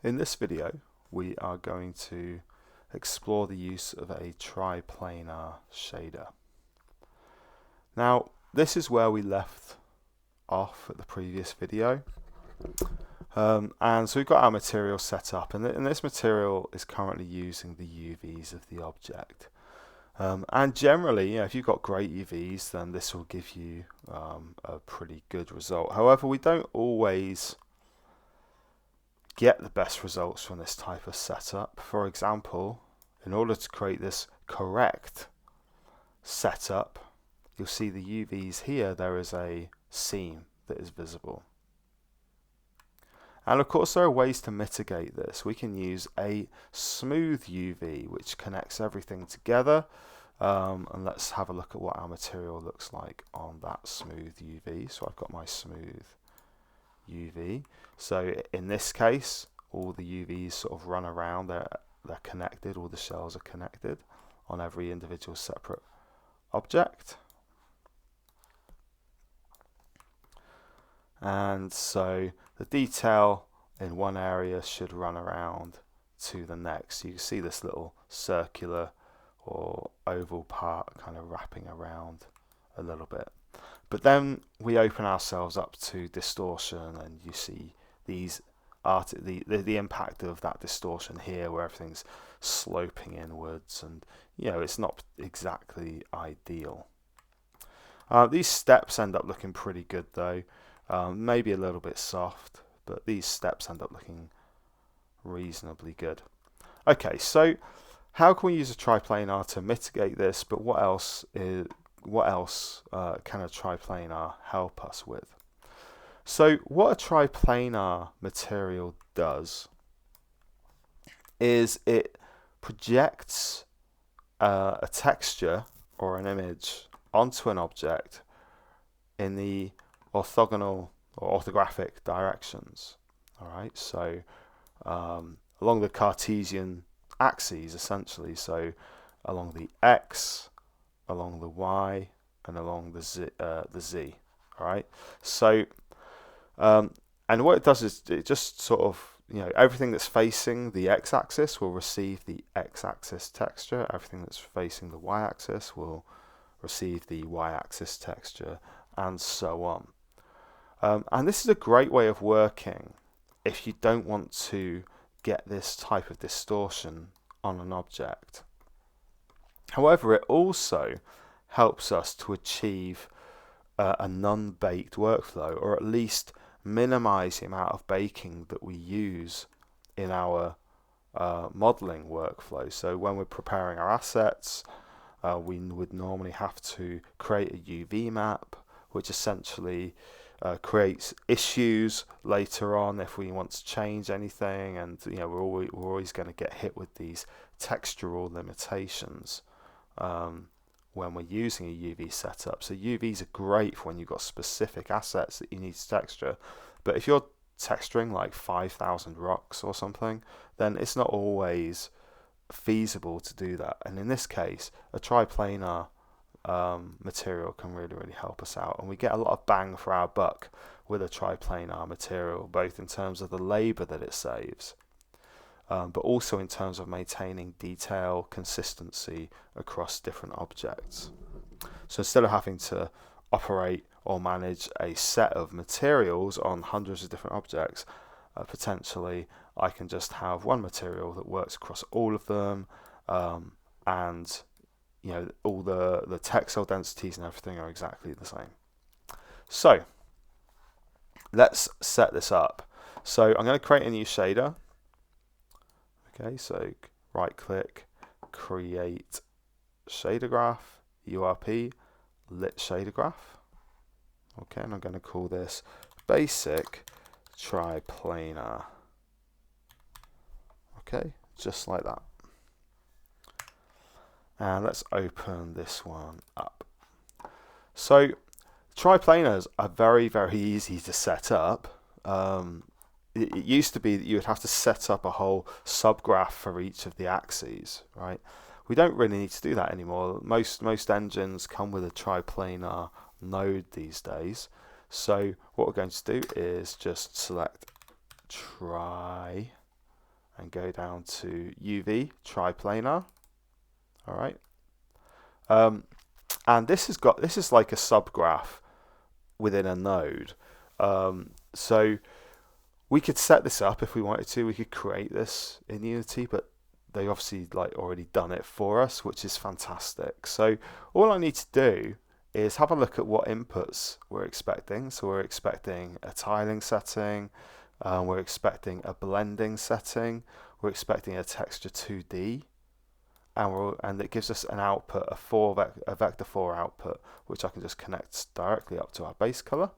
In this video, we are going to explore the use of a TriPlanar shader. Now, this is where we left off at the previous video. And so we've got our material set up, and this material is currently using the UVs of the object. And generally, if you've got great UVs, then this will give you a pretty good result. However, we don't always get the best results from this type of setup. For example, in order to create this correct setup, you'll see the UVs here, there is a seam that is visible. And of course there are ways to mitigate this. We can use a smooth UV which connects everything together, and let's have a look at what our material looks like on that smooth UV. So I've got my smooth UV. So in this case, all the UVs sort of run around, they're connected, all the shells are connected on every individual separate object. And so the detail in one area should run around to the next. You can see this little circular or oval part kind of wrapping around a little bit. But then we open ourselves up to distortion, and you see these the impact of that distortion here, where everything's sloping inwards, and it's not exactly ideal. These steps end up looking pretty good though. Maybe a little bit soft, but these steps end up looking reasonably good. Okay, so how can we use a TriPlanar to mitigate this? But what else can a TriPlanar help us with? So what a TriPlanar material does is it projects a texture or an image onto an object in the orthogonal or orthographic directions. All right, so along the Cartesian axes, essentially, so along the x, along the y, and along the z. All right, so and what it does is it just sort of, everything that's facing the x-axis will receive the x-axis texture. Everything that's facing the y-axis will receive the y-axis texture, and so on. And this is a great way of working if you don't want to get this type of distortion on an object. However, it also helps us to achieve a non-baked workflow, or at least minimize the amount of baking that we use in our modeling workflow. So when we're preparing our assets, we would normally have to create a UV map, which essentially creates issues later on if we want to change anything, and we're always going to get hit with these textural limitations when we're using a UV setup. So UVs are great for when you've got specific assets that you need to texture, but if you're texturing like 5,000 rocks or something, then it's not always feasible to do that. And in this case, a TriPlanar material can really help us out, and we get a lot of bang for our buck with a TriPlanar material, both in terms of the labor that it saves, but also in terms of maintaining detail consistency across different objects. So instead of having to operate or manage a set of materials on hundreds of different objects, potentially I can just have one material that works across all of them, and all the textile densities and everything are exactly the same. So let's set this up. So I'm going to create a new shader. Okay, so right click, create shader graph, URP, lit shader graph. Okay, and I'm going to call this basic TriPlanar. Okay, just like that. And let's open this one up. So TriPlanars are very easy to set up. It used to be that you would have to set up a whole subgraph for each of the axes, right? We don't really need to do that anymore. Most engines come with a TriPlanar node these days. So what we're going to do is just select try and go down to UV, TriPlanar. All right. And this is like a subgraph within a node. So we could set this up if we wanted to. We could create this in Unity, but they obviously already done it for us, which is fantastic. So all I need to do is have a look at what inputs we're expecting. So we're expecting a tiling setting, we're expecting a blending setting, we're expecting a texture 2D, and it gives us an output, a vector 4 output, which I can just connect directly up to our base color.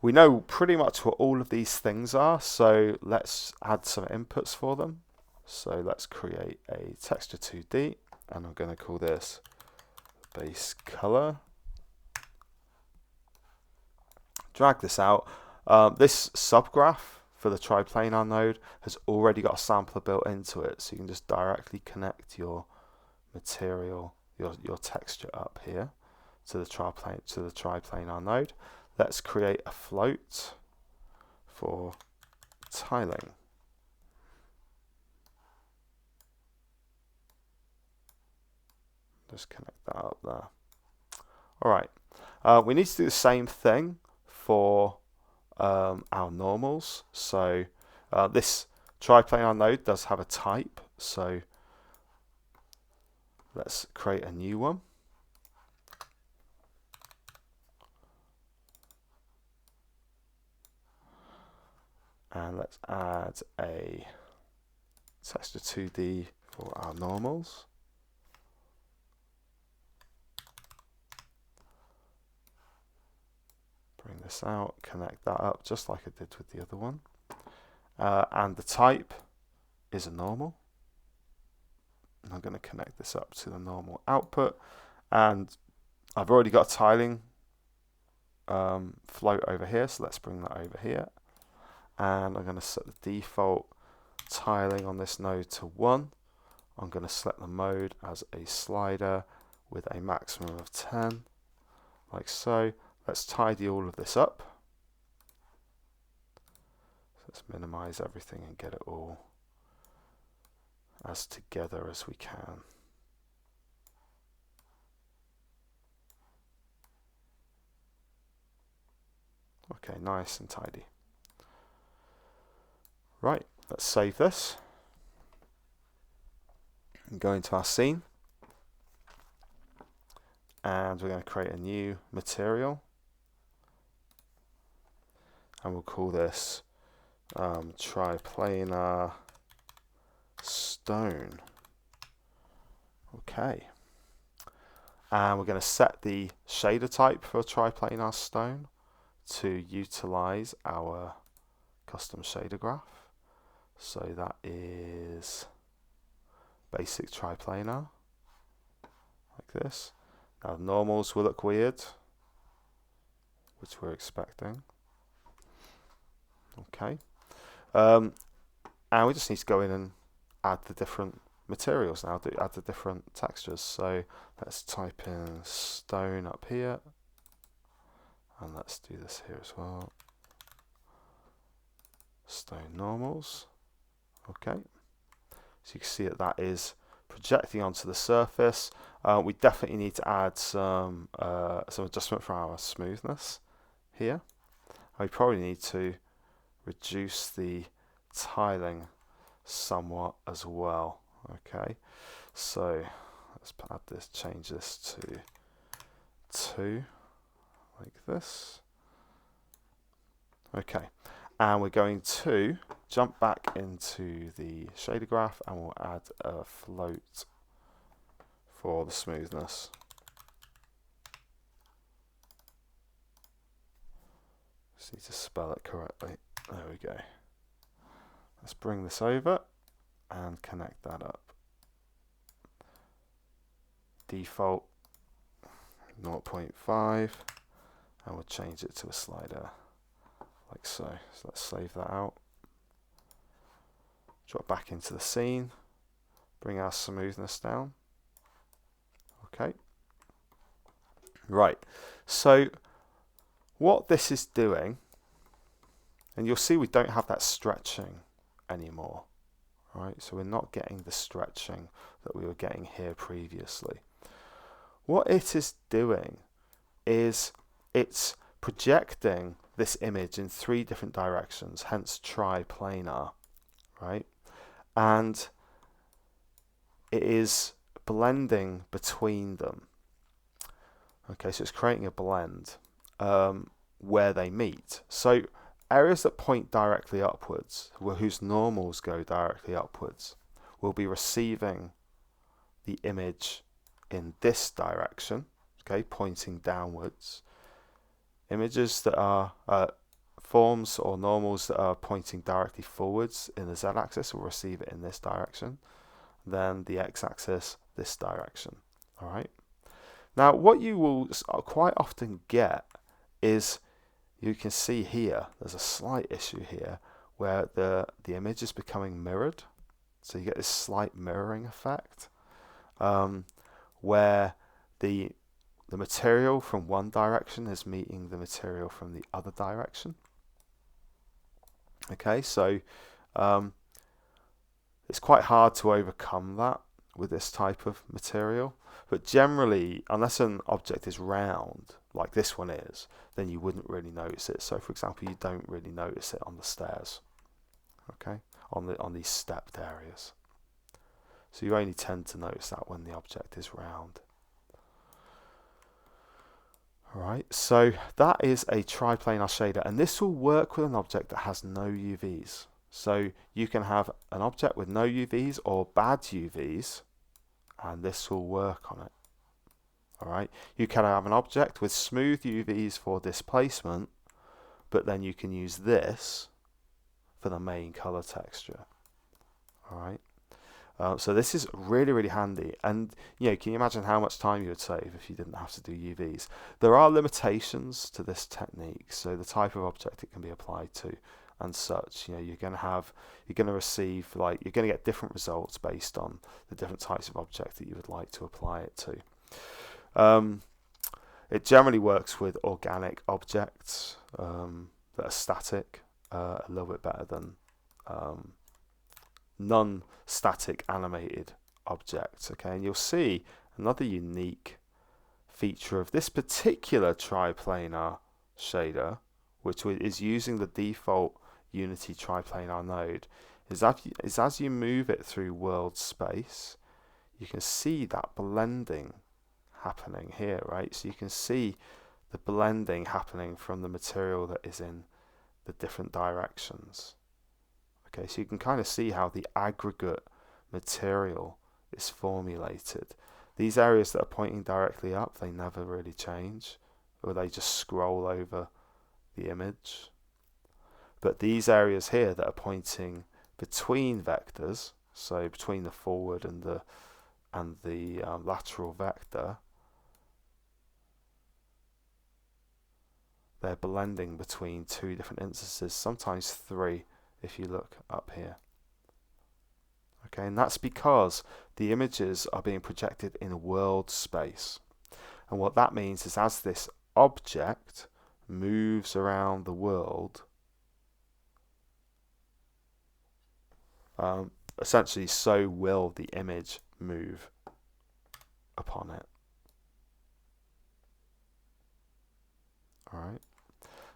We know pretty much what all of these things are, so let's add some inputs for them. So let's create a texture 2D, and I'm going to call this base color. Drag this out. This subgraph for the TriPlanar node has already got a sampler built into it, so you can just directly connect your material, your texture up here to the TriPlanar node. Let's create a float for tiling. Just connect that up there. All right. We need to do the same thing for our normals. So this TriPlanar node does have a type. So let's create a new one. And let's add a texture 2D for our normals. Bring this out, connect that up just like I did with the other one. And the type is a normal. And I'm going to connect this up to the normal output. And I've already got a tiling float over here, so let's bring that over here. And I'm going to set the default tiling on this node to 1. I'm going to select the mode as a slider with a maximum of 10, like so. Let's tidy all of this up. So let's minimize everything and get it all as together as we can. Okay, nice and tidy. Right, let's save this and go into our scene, and we're going to create a new material, and we'll call this TriPlanar Stone. Okay, and we're going to set the shader type for TriPlanar Stone to utilize our custom shader graph. So that is basic TriPlanar, like this. Now the normals will look weird, which we're expecting. Okay, and we just need to go in and add the different materials now, add the different textures. So let's type in stone up here, and let's do this here as well. Stone normals. Okay, so you can see that is projecting onto the surface. We definitely need to add some adjustment for our smoothness here. We probably need to reduce the tiling somewhat as well. Okay, so let's add this, change this to 2, like this. Okay, and we're going to jump back into the shader graph, and we'll add a float for the smoothness. Just need to spell it correctly. There we go. Let's bring this over and connect that up. Default 0.5, and we'll change it to a slider like so. So let's save that out. Drop back into the scene, bring our smoothness down. Okay. Right, so what this is doing, and you'll see we don't have that stretching anymore. Right, so we're not getting the stretching that we were getting here previously. What it is doing is it's projecting this image in 3 different directions, hence triplanar, right? And it is blending between them. Okay, so it's creating a blend where they meet. So areas that point directly upwards, whose normals go directly upwards, will be receiving the image in this direction, okay, pointing downwards. Images that are forms or normals that are pointing directly forwards in the z-axis will receive it in this direction. Then the x-axis, this direction. All right. Now, what you will quite often get is, you can see here, there's a slight issue here where the image is becoming mirrored. So you get this slight mirroring effect where the material from one direction is meeting the material from the other direction. Okay, so it's quite hard to overcome that with this type of material. But generally, unless an object is round, like this one is, then you wouldn't really notice it. So for example, you don't really notice it on the stairs, okay, on these stepped areas. So you only tend to notice that when the object is round. Alright, so that is a triplanar shader, and this will work with an object that has no UVs. So you can have an object with no UVs or bad UVs, and this will work on it. Alright, you can have an object with smooth UVs for displacement, but then you can use this for the main color texture. Alright, so this is really, really handy, and can you imagine how much time you would save if you didn't have to do UVs? There are limitations to this technique, so the type of object it can be applied to and such. You're going to receive, you're going to get different results based on the different types of object that you would like to apply it to. It generally works with organic objects that are static a little bit better than non-static animated objects. Okay, and you'll see another unique feature of this particular triplanar shader, which is using the default Unity triplanar node, is as you move it through world space, you can see that blending happening here, right? So you can see the blending happening from the material that is in the different directions. Okay, so you can kind of see how the aggregate material is formulated. These areas that are pointing directly up, they never really change, or they just scroll over the image. But these areas here that are pointing between vectors, so between the forward and the lateral vector, they're blending between 2 different instances, sometimes 3 if you look up here. Okay, and that's because the images are being projected in world space. And what that means is, as this object moves around the world, essentially so will the image move upon it. Alright,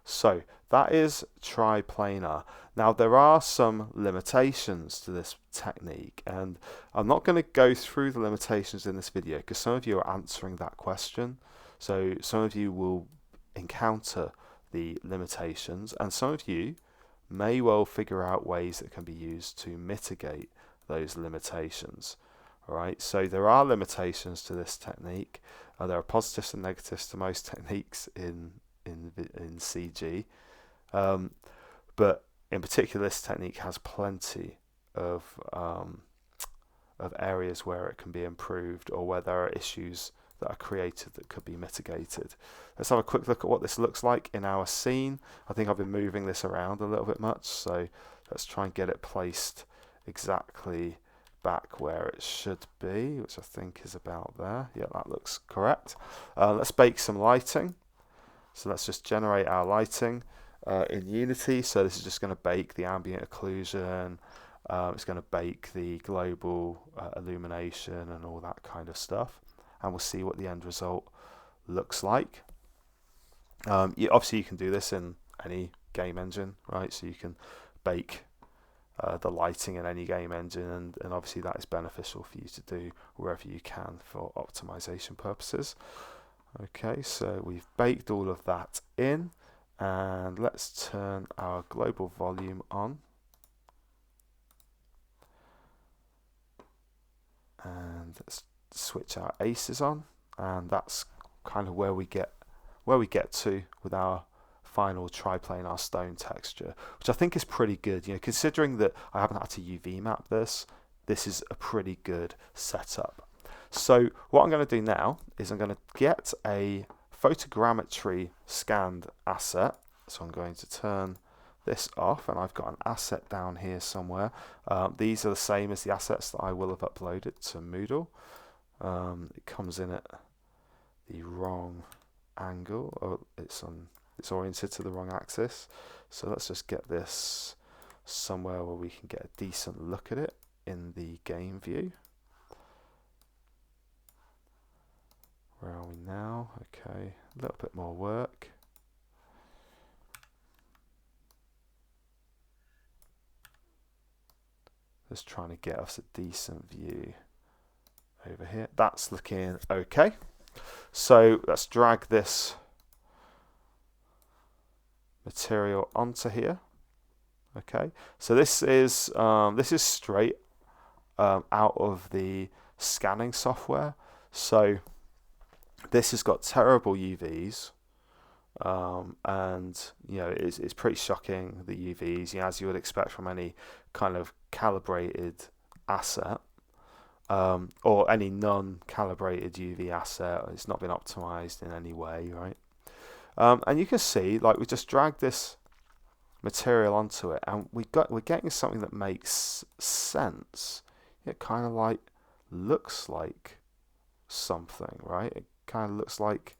so that is triplanar. Now there are some limitations to this technique, and I'm not going to go through the limitations in this video because some of you are answering that question. So some of you will encounter the limitations, and some of you may well figure out ways that can be used to mitigate those limitations. Alright, so there are limitations to this technique. There are positives and negatives to most techniques in CG, but in particular this technique has plenty of areas where it can be improved, or where there are issues that are created that could be mitigated. Let's have a quick look at what this looks like in our scene. I think I've been moving this around a little bit much, so let's try and get it placed exactly back where it should be, which I think is about there. Yeah, that looks correct. Let's bake some lighting. So let's just generate our lighting. in Unity. So this is just going to bake the ambient occlusion. It's going to bake the global illumination and all that kind of stuff. And we'll see what the end result looks like. Obviously, you can do this in any game engine, right? So you can bake the lighting in any game engine, and obviously that is beneficial for you to do wherever you can for optimization purposes. Okay, so we've baked all of that in, and let's turn our global volume on. And let's switch our aces on, and that's kind of where we get to with our final triplanar stone texture, which I think is pretty good. Considering that I haven't had to UV map this is a pretty good setup. So what I'm going to do now is I'm going to get a photogrammetry scanned asset. So I'm going to turn this off, and I've got an asset down here somewhere. These are the same as the assets that I will have uploaded to Moodle. It comes in at the wrong angle, or it's oriented to the wrong axis. So let's just get this somewhere where we can get a decent look at it in the game view. Where are we now? Okay, a little bit more work. Just trying to get us a decent view over here. That's looking okay. So let's drag this material onto here. Okay, so this is straight out of the scanning software. So this has got terrible UVs, and it's pretty shocking, the UVs, as you would expect from any kind of calibrated asset, or any non-calibrated UV asset. It's not been optimized in any way, right? And you can see, like, we just dragged this material onto it, and we're getting something that makes sense. It kind of like looks like something, right? It kind of looks like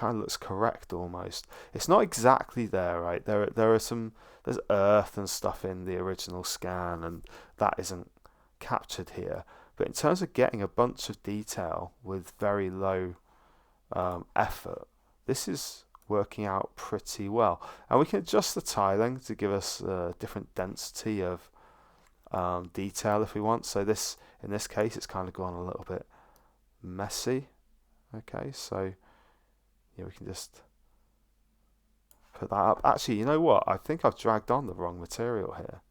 looks correct almost. It's not exactly there, right? There's earth and stuff in the original scan, and that isn't captured here. But in terms of getting a bunch of detail with very low effort, this is working out pretty well. And we can adjust the tiling to give us a different density of detail if we want. So in this case, it's kind of gone a little bit messy. Okay, so we can just put that up. Actually, you know what? I think I've dragged on the wrong material here.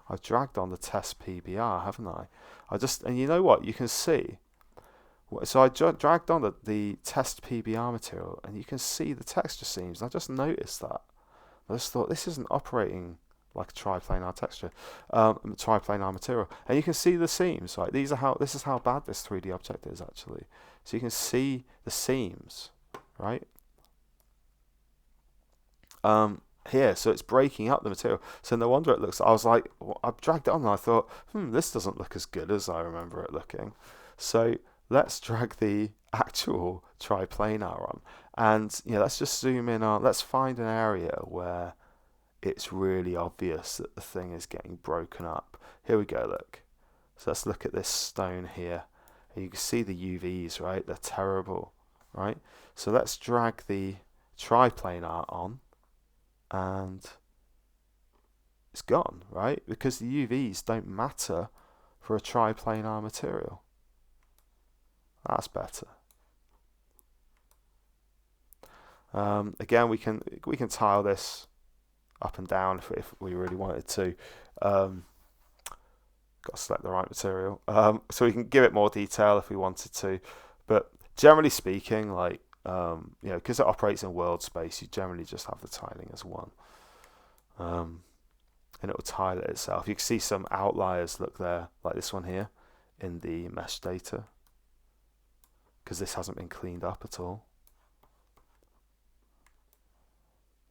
I've dragged on the test PBR, haven't I? And you know what? You can see. So I dragged on the test PBR material, and you can see the texture seams. I just noticed that. I just thought, this isn't operating like a triplanar texture, triplanar material. And you can see the seams, right? This is how bad this 3D object is, actually. So you can see the seams, right? Here, so it's breaking up the material. So no wonder it looks. I was like, I've dragged it on, and I thought, this doesn't look as good as I remember it looking. So let's drag the actual triplanar on, and let's just zoom in on. Let's find an area where it's really obvious that the thing is getting broken up. Here we go. Look. So let's look at this stone here, and you can see the UVs, right? They're terrible, right? So let's drag the triplanar on, and it's gone, right? Because the UVs don't matter for a triplanar material. That's better. Again, we can tile this up and down if we really wanted to. Got to select the right material. So we can give it more detail if we wanted to. But generally speaking, like because it operates in world space, you generally just have the tiling as one. And it will tile it itself. You can see some outliers, look there, like this one here in the mesh data, because this hasn't been cleaned up at all.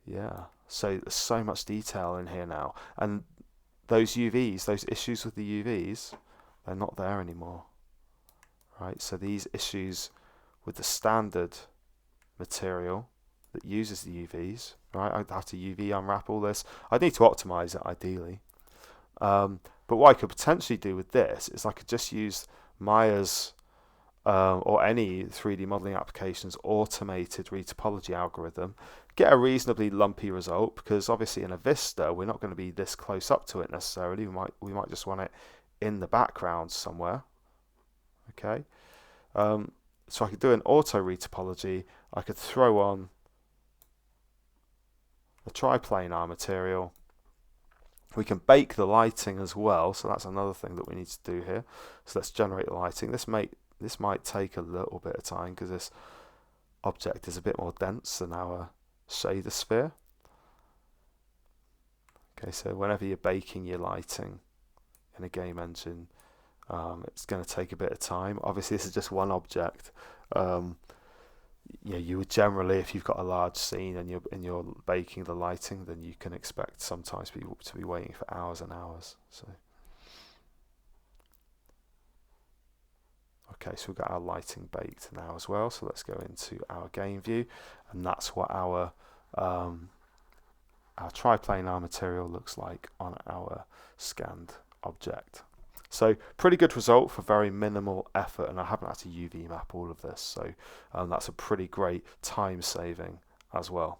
Yeah, so there's so much detail in here now, and those UVs, those issues with the UVs, they're not there anymore, right? So these issues with the standard material that uses the UVs, right? I'd have to UV unwrap all this. I'd need to optimize it ideally. But what I could potentially do with this is I could just use Maya's or any 3D modeling application's automated retopology algorithm, get a reasonably lumpy result, because obviously in a Vista we're not going to be this close up to it necessarily. We might just want it in the background somewhere. Okay, so I could do an auto retopology. I could throw on the TriPlanar material. We can bake the lighting as well, so that's another thing that we need to do here. So let's generate the lighting. This might take a little bit of time because this object is a bit more dense than our shader sphere. Okay, so whenever you're baking your lighting in a game engine, it's going to take a bit of time. Obviously, this is just one object. You would generally, if you've got a large scene and you're baking the lighting, then you can expect sometimes people to be waiting for hours and hours. So, okay, so we've got our lighting baked now as well. So let's go into our game view, and that's what our triplanar material looks like on our scanned object. So pretty good result for very minimal effort, and I haven't had to UV map all of this, so that's a pretty great time saving as well.